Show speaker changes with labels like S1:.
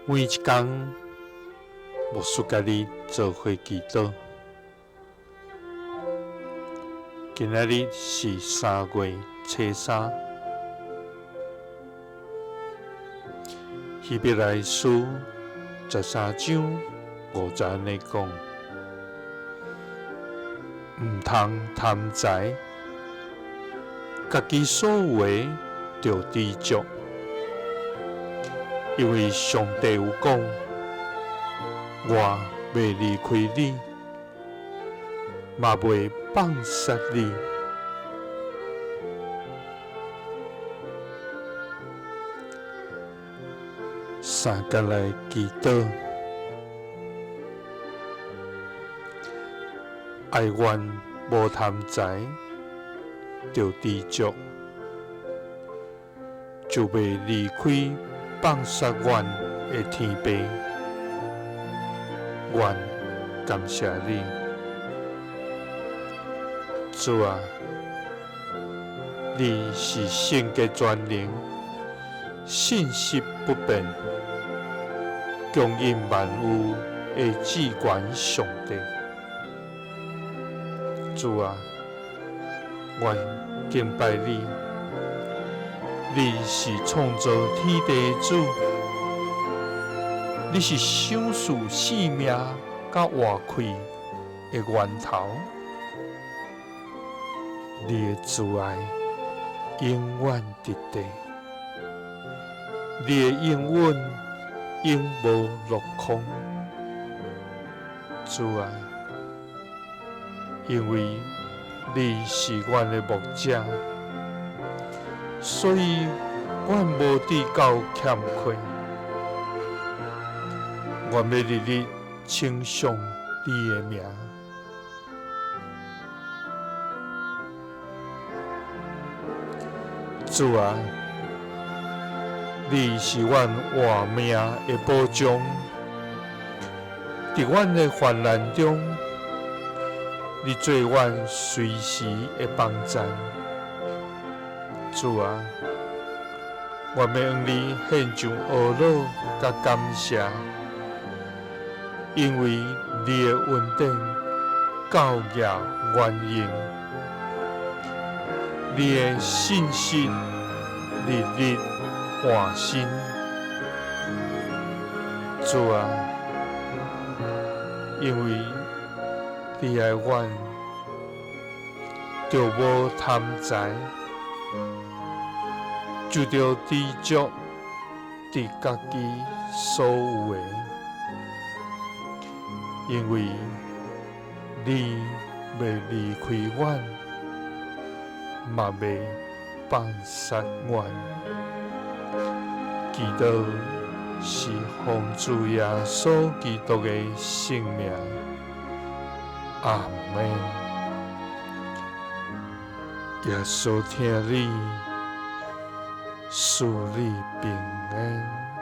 S1: 每一天，牧师甲你做伙祈祷。今仔日是3月初3，希伯来书13章5节安尼讲：毋通贪财，家己所有的就知足，因为上帝有讲：我袂离开你，嘛袂放杀你。三甲来祈祷，爱愿无贪财，就知足，就袂离开放杀阮的天父。愿感谢你，主啊！你是圣洁全能、信实不变、供应万物的至高上帝。主啊！愿敬拜你，你是创造天地的主。你是赏赐生命甲活开的源头，你的慈爱永远直地，你的应允永无落空。主啊，因为你是阮的牧者，所以阮无地够欠缺。我要日日称颂你的名，主啊！你是阮活命的保障，在阮的患难中，你做阮随时的帮助。主啊！我要向你献上懊恼甲感谢。因为你的恩典教业原应，你的信心日日换新。主啊，因为你爱阮，就无贪财，就着知足伫家己所有的。因为你袂离开阮，嘛袂放杀阮。祈祷是奉主耶稣基督的圣名，阿门。耶稣听你，赐你平安。